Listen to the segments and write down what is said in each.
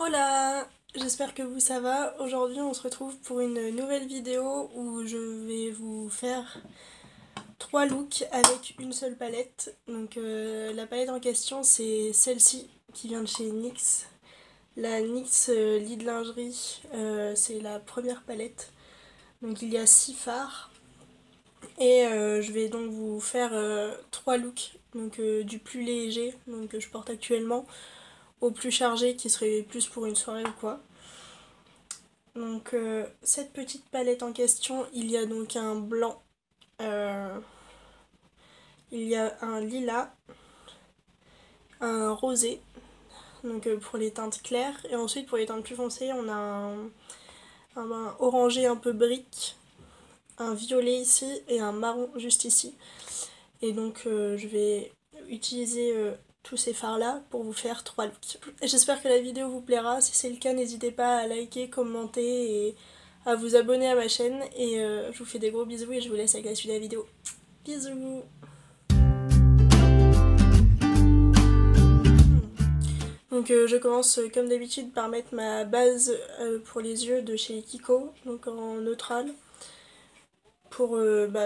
Hola, j'espère que vous ça va. Aujourd'hui on se retrouve pour une nouvelle vidéo où je vais vous faire 3 looks avec une seule palette. Donc la palette en question c'est celle-ci qui vient de chez NYX. La NYX Lit Lingerie, c'est la première palette. Donc il y a 6 fards. Et je vais donc vous faire 3 looks. Donc du plus léger, donc que je porte actuellement, au plus chargé qui serait plus pour une soirée ou quoi. Donc cette petite palette en question, il y a donc un blanc, il y a un lilas, un rosé, donc pour les teintes claires, et ensuite pour les teintes plus foncées on a un orangé un peu brique, un violet ici et un marron juste ici. Et donc je vais utiliser tous ces fards là pour vous faire 3 looks. J'espère que la vidéo vous plaira, si c'est le cas n'hésitez pas à liker, commenter et à vous abonner à ma chaîne. Et je vous fais des gros bisous et je vous laisse avec la suite de la vidéo. Bisous. Donc je commence comme d'habitude par mettre ma base pour les yeux de chez Kiko, donc en neutral, pour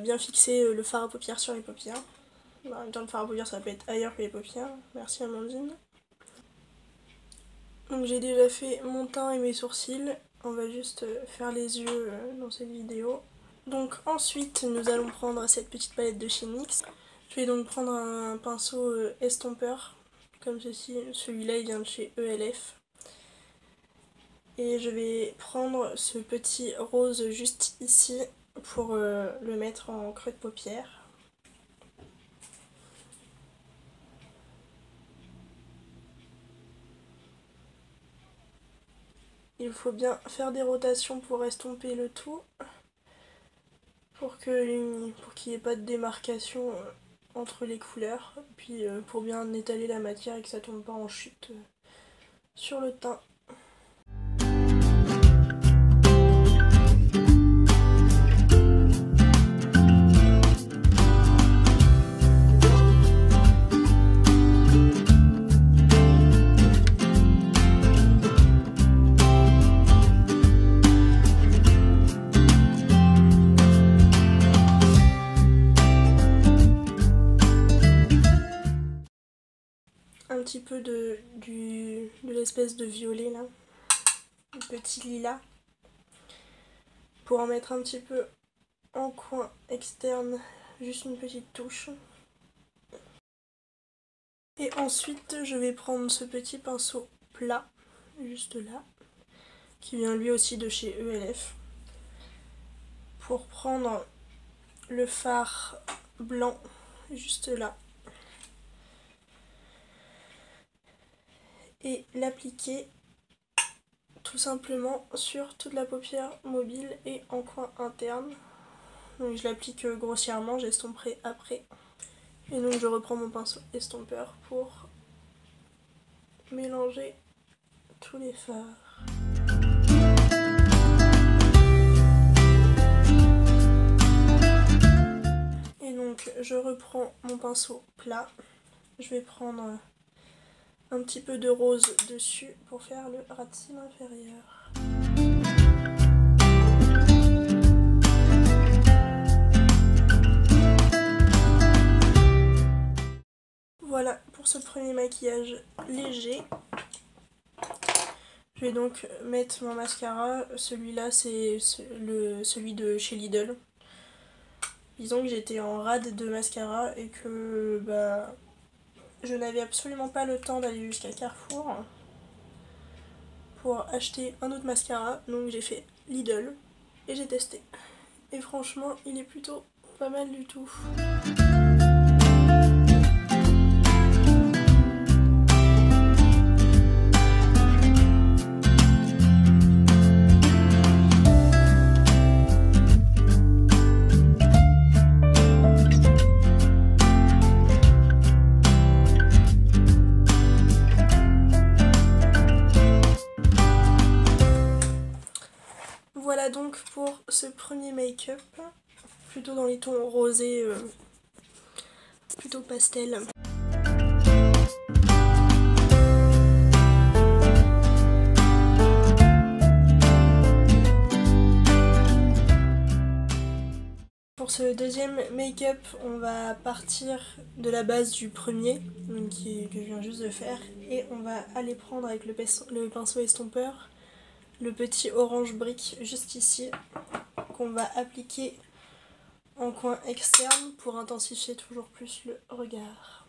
bien fixer le fard à paupières sur les paupières. En même temps, le fard à paupières ça peut être ailleurs que les paupières. Merci Amandine. Donc j'ai déjà fait mon teint et mes sourcils. On va juste faire les yeux dans cette vidéo. Donc ensuite nous allons prendre cette petite palette de chez NYX. Je vais donc prendre un pinceau estompeur comme ceci. Celui-là il vient de chez ELF. Et je vais prendre ce petit rose juste ici pour le mettre en creux de paupière. Il faut bien faire des rotations pour estomper le tout, pour qu'il n'y ait pas de démarcation entre les couleurs, puis pour bien étaler la matière et que ça tombe pas en chute sur le teint. Un petit peu de l'espèce de violet là, un petit lilas, pour en mettre un petit peu en coin externe, juste une petite touche. Et ensuite je vais prendre ce petit pinceau plat, juste là, qui vient lui aussi de chez ELF, pour prendre le fard blanc juste là. Et l'appliquer tout simplement sur toute la paupière mobile et en coin interne. Donc je l'applique grossièrement, j'estomperai après. Et donc je reprends mon pinceau estompeur pour mélanger tous les fards. Et donc je reprends mon pinceau plat, je vais prendre un petit peu de rose dessus pour faire le ras de cils inférieur. Voilà pour ce premier maquillage léger. Je vais donc mettre mon mascara. Celui-là c'est celui de chez Lidl. Disons que j'étais en rade de mascara et que je n'avais absolument pas le temps d'aller jusqu'à Carrefour pour acheter un autre mascara, donc j'ai fait Lidl et j'ai testé. Et franchement, il est plutôt pas mal du tout. Voilà donc pour ce premier make-up, plutôt dans les tons rosés, plutôt pastel. ce deuxième make-up, on va partir de la base du premier, donc que je viens juste de faire, et on va aller prendre avec le pinceau estompeur le petit orange brique juste ici, qu'on va appliquer en coin externe pour intensifier toujours plus le regard.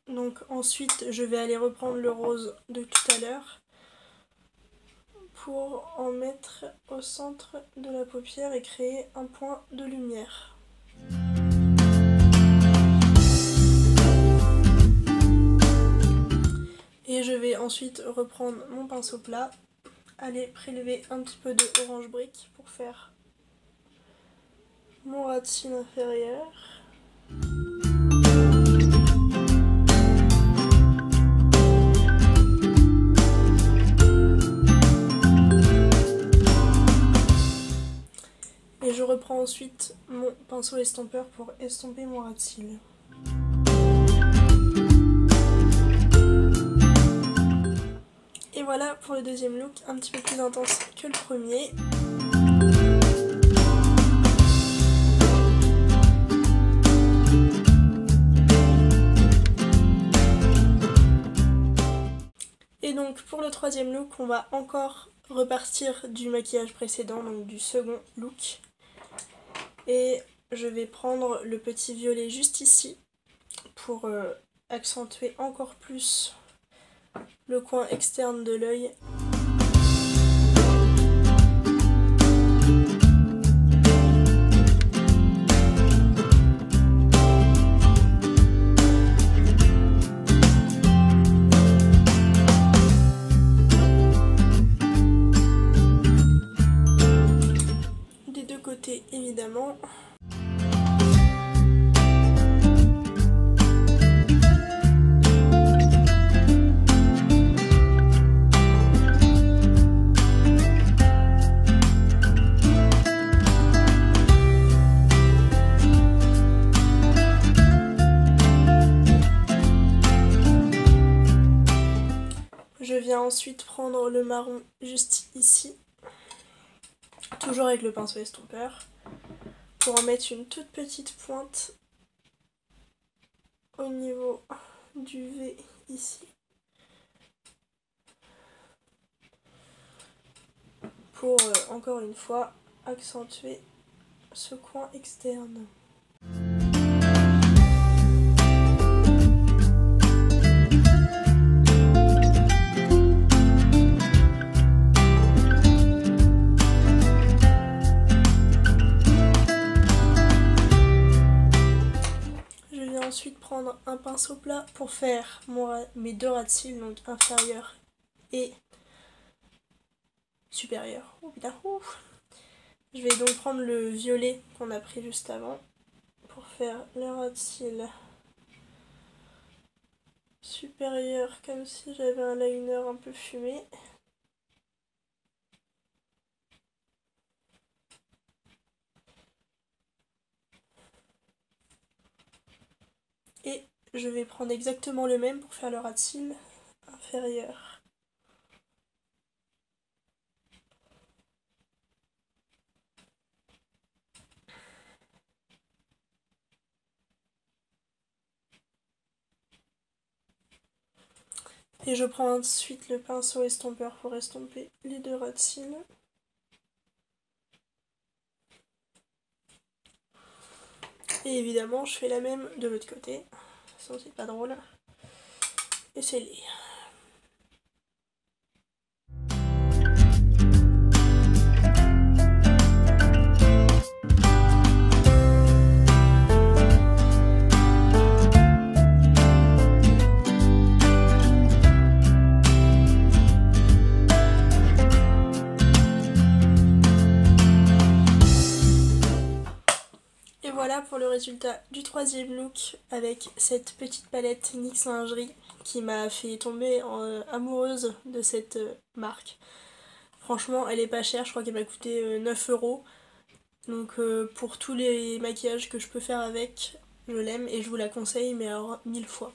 Donc ensuite je vais aller reprendre le rose de tout à l'heure pour en mettre au centre de la paupière et créer un point de lumière. Et je vais ensuite reprendre mon pinceau plat, aller prélever un petit peu de orange brique pour faire mon ras de cils inférieur. Et je reprends ensuite mon pinceau estompeur pour estomper mon ras de cils. Et voilà pour le deuxième look, un petit peu plus intense que le premier. Et donc pour le troisième look, on va encore repartir du maquillage précédent, donc du second look. Et je vais prendre le petit violet juste ici pour accentuer encore plus le coin externe de l'œil. Des deux côtés évidemment. Je viens ensuite prendre le marron juste ici, toujours avec le pinceau estompeur, pour en mettre une toute petite pointe au niveau du V ici. Pour, encore une fois, accentuer ce coin externe. Ensuite prendre un pinceau plat pour faire mes deux ras de cils, donc inférieur et supérieur. Oh putain, ouf. Je vais donc prendre le violet qu'on a pris juste avant pour faire les ras de cils supérieur, comme si j'avais un liner un peu fumé. Et je vais prendre exactement le même pour faire le ras de cils inférieur. Et je prends ensuite le pinceau estompeur pour estomper les deux ras de cils. Et évidemment, je fais la même de l'autre côté. Sinon, c'est pas drôle. Et c'est les. voilà pour le résultat du troisième look avec cette petite palette NYX Lingerie qui m'a fait tomber amoureuse de cette marque. Franchement, elle est pas chère, je crois qu'elle m'a coûté 9 €. Donc pour tous les maquillages que je peux faire avec, je l'aime et je vous la conseille, mais alors 1000 fois.